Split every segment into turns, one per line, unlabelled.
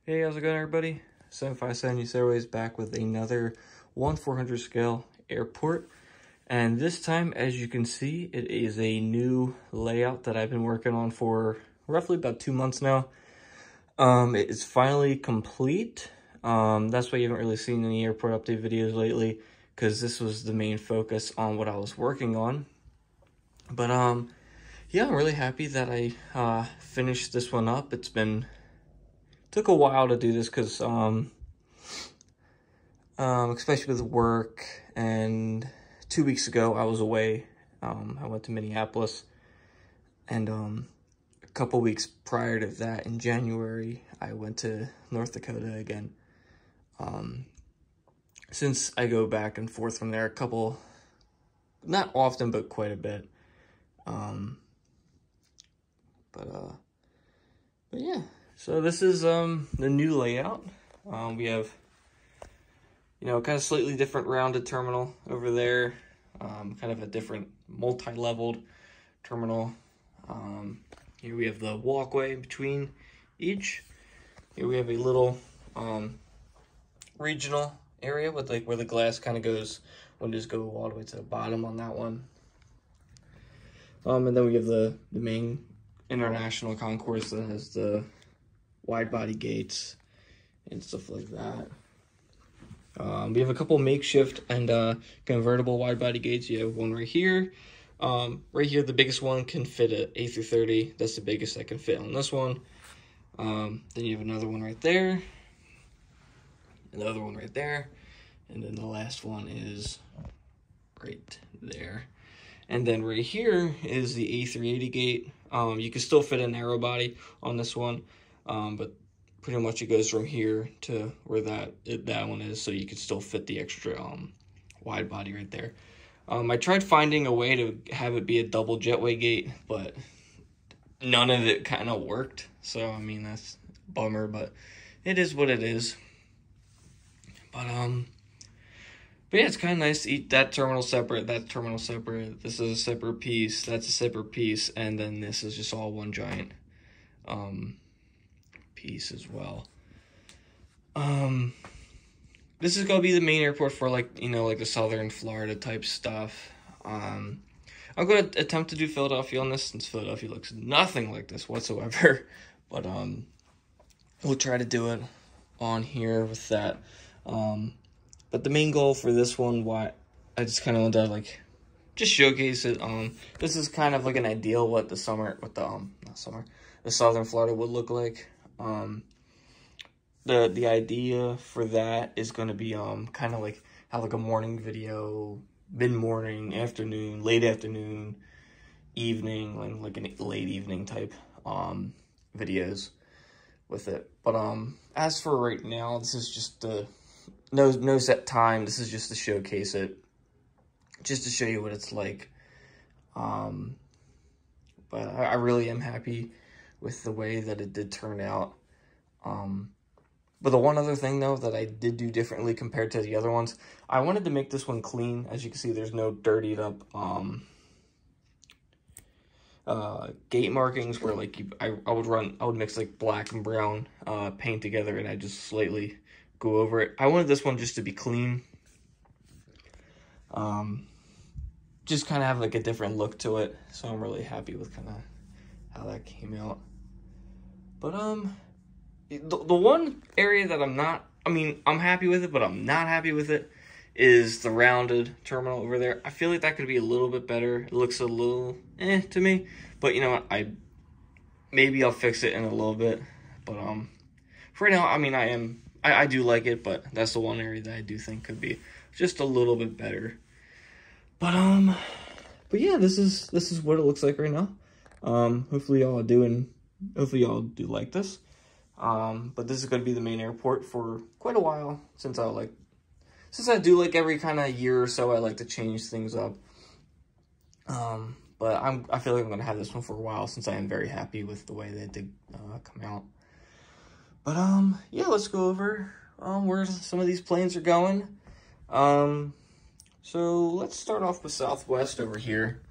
Hey, how's it going, everybody? 757 Airways back with another 1/400 scale airport. And this time, as you can see, it is a new layout that I've been working on for roughly about 2 months now. It is finally complete. That's why you haven't really seen any airport update videos lately, because this was the main focus on what I was working on. But yeah, I'm really happy that I finished this one up. Took a while to do this because especially with work, and 2 weeks ago I was away. I went to Minneapolis, and a couple weeks prior to that, in January, I went to North Dakota again. Since I go back and forth from there not often, but quite a bit. But yeah. So this is the new layout. We have, kind of slightly different rounded terminal over there. Kind of a different multi-leveled terminal. Here we have the walkway between each. Here we have a little regional area with where the glass kind of goes, windows go all the way to the bottom on that one. And then we have the main international concourse that has the wide body gates and stuff like that. We have a couple makeshift and convertible wide body gates. You have one right here. Right here, the biggest one can fit an A330. That's the biggest that can fit on this one. Then you have another one right there, another one right there, and then the last one is right there. And then right here is the A380 gate. You can still fit a narrow body on this one. But pretty much it goes from here to where that one is, so you can still fit the extra wide body right there. I tried finding a way to have it be a double jetway gate, but none of it kind of worked. So I mean, that's a bummer, but it is what it is. But yeah, it's kind of nice to eat that terminal separate, that terminal separate. This is a separate piece, that's a separate piece, and then this is just all one giant piece as well. This is gonna be the main airport for like the southern Florida type stuff. I'm gonna attempt to do Philadelphia on this, since Philadelphia looks nothing like this whatsoever. But we'll try to do it on here with that. But the main goal for this one, why I just kind of want to just showcase it. This is kind of like an ideal what the southern Florida would look like. The idea for that is going to be kind of like have like a morning video, mid-morning, afternoon, late afternoon, evening, like an late evening type videos with it. But as for right now, this is just no set time. This is just to showcase it, just to show you what it's like. But I really am happy with the way that it did turn out. But the one other thing though that I did do differently compared to the other ones, I wanted to make this one clean. As you can see, there's no dirtied up gate markings where I would mix like black and brown paint together, and I just slightly go over it. I wanted this one just to be clean. Just kind of have like a different look to it. So I'm really happy with kind of how that came out. But the one area that I'm happy with it, but I'm not happy with it, is the rounded terminal over there. I feel like that could be a little bit better. It looks a little to me, but you know what, maybe I'll fix it in a little bit. But for right now, I mean, I do like it, but that's the one area that I do think could be just a little bit better. But yeah, this is what it looks like right now. Hopefully y'all do like this. But this is going to be the main airport for quite a while, since I do like every kind of year or so, I like to change things up. But I feel like I'm going to have this one for a while, since I am very happy with the way that it did come out. But yeah, let's go over where some of these planes are going. So let's start off with Southwest over here.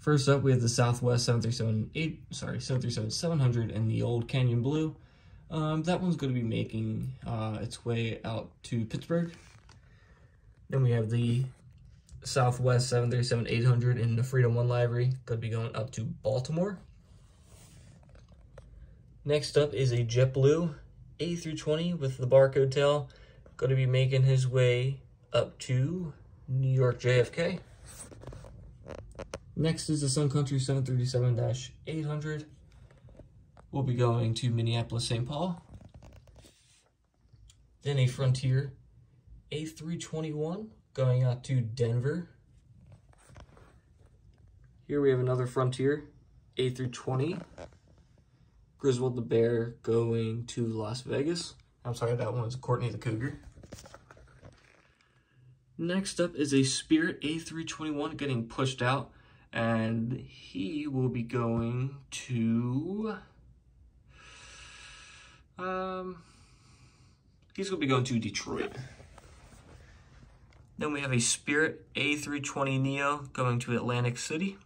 First up, we have the Southwest 737-700 in the old Canyon Blue. That one's going to be making its way out to Pittsburgh. Then we have the Southwest 737-800 in the Freedom 1 livery, going to be going up to Baltimore. Next up is a JetBlue A320 with the barcode tail, going to be making his way up to New York JFK. Next is the Sun Country 737-800. We'll be going to Minneapolis, St. Paul. Then a Frontier A321 going out to Denver. Here we have another Frontier A320. Griswold the Bear going to Las Vegas. I'm sorry, that one was Courtney the Cougar. Next up is a Spirit A321 getting pushed out, and he will be going to he's going to be going to Detroit. Then we have a Spirit A320neo going to Atlantic City.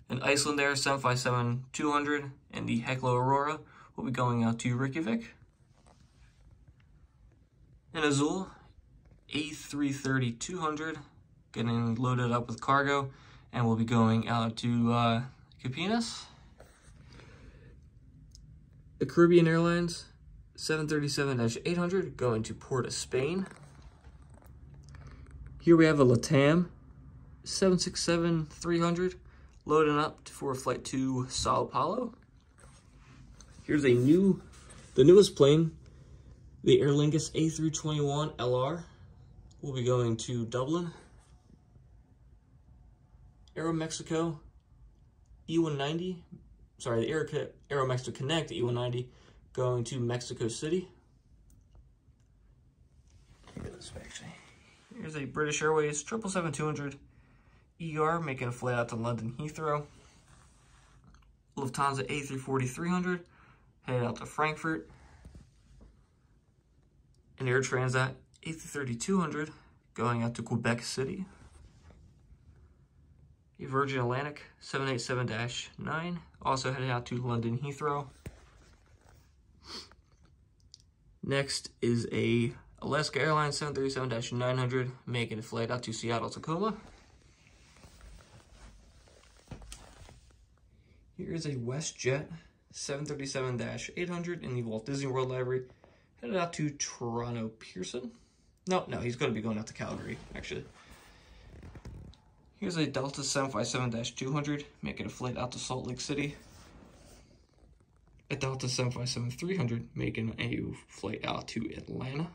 An Icelandair 757-200 and the Hekla Aurora will be going out to Reykjavik. An Azul A330-200 getting loaded up with cargo and will be going out to Campinas. The Caribbean Airlines 737-800 going to Port of Spain. Here we have a LATAM 767-300 loading up for flight to Sao Paulo. Here's the newest plane, the Aer Lingus A321 LR. Will be going to Dublin. Aeromexico E190, sorry, the Aeromexico Connect E190 going to Mexico City. Here's a British Airways 777-200 ER making a flight out to London Heathrow. Lufthansa A340-300 headed out to Frankfurt. An Air Transat A330-200 going out to Quebec City. A Virgin Atlantic 787-9 also headed out to London Heathrow. Next is a Alaska Airlines 737-900 making a flight out to Seattle, Tacoma. Here is a WestJet 737-800 in the Walt Disney World Library headed out to Toronto Pearson. No, he's going to be going out to Calgary, actually. Here's a Delta 757-200 making a flight out to Salt Lake City. A Delta 757-300 making a flight out to Atlanta.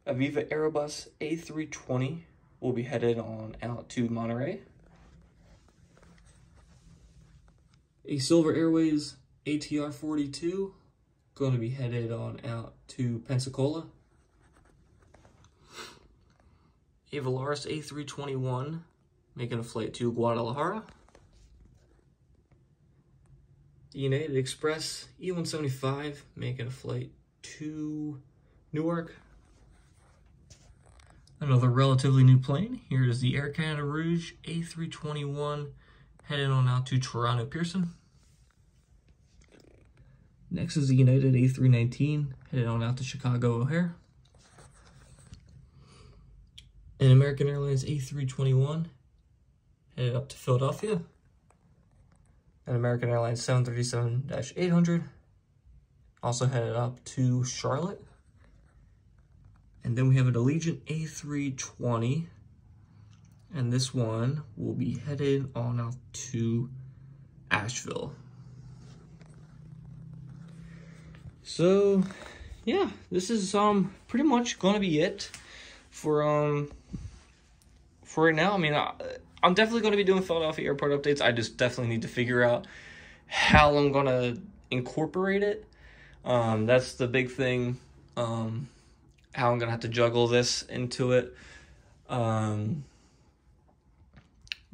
A Viva Aerobus A320 will be headed on out to Monterey. A Silver Airways ATR 42 going to be headed on out to Pensacola. A Volaris A321 making a flight to Guadalajara. The United Express E175 making a flight to Newark. Another relatively new plane. Here is the Air Canada Rouge A321 headed on out to Toronto Pearson. Next is the United A319 headed on out to Chicago O'Hare. An American Airlines A321 headed up to Philadelphia. An American Airlines 737-800 also headed up to Charlotte. And then we have an Allegiant A320, and this one will be headed on out to Asheville. So, yeah, this is pretty much gonna be it for right now. I mean, I'm definitely going to be doing Philadelphia airport updates. I just definitely need to figure out how I'm going to incorporate it. That's the big thing, how I'm going to have to juggle this into it. But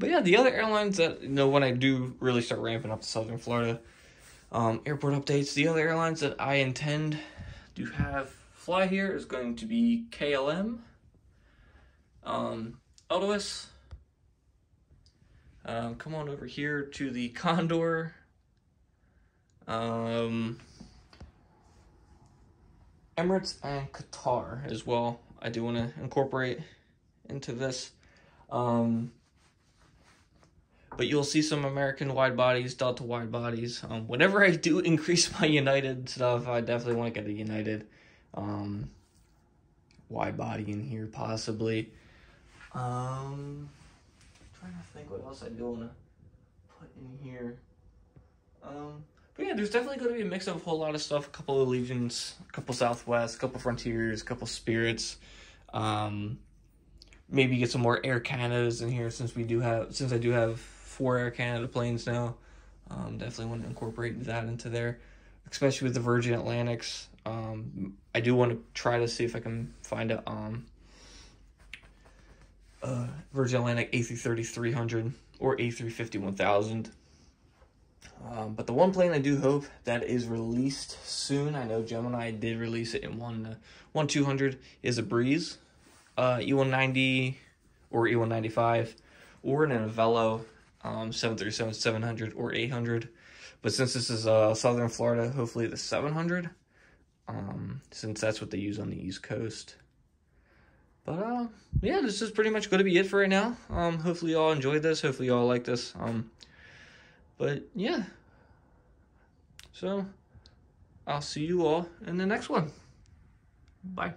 yeah, the other airlines that, when I do really start ramping up to Southern Florida airport updates, the other airlines that I intend to have fly here is going to be KLM, Eldois, Come on over here to the Condor. Emirates and Qatar as well. I do want to incorporate into this. But you'll see some American wide bodies, Delta wide bodies. Whenever I do increase my United stuff, I definitely want to get a United wide body in here, possibly. Trying to think what else I do want to put in here. But yeah, there's definitely going to be a mix of a whole lot of stuff. A couple of Legions, a couple Southwest, a couple Frontiers, a couple Spirits. Maybe get some more Air Canadas in here since I do have 4 Air Canada planes now. Definitely want to incorporate that into there, especially with the Virgin Atlantics. I do want to try to see if I can find a Virgin Atlantic A330-300 or A350-1000. But the one plane I do hope that is released soon, I know Gemini did release it in 1-200, is a Breeze, E190 or E195, or in a Velo 737-700 or 800. But since this is Southern Florida, hopefully the 700, since that's what they use on the East Coast. But yeah, this is pretty much going to be it for right now. Hopefully you all enjoyed this. Hopefully you all like this. But yeah, so I'll see you all in the next one. Bye.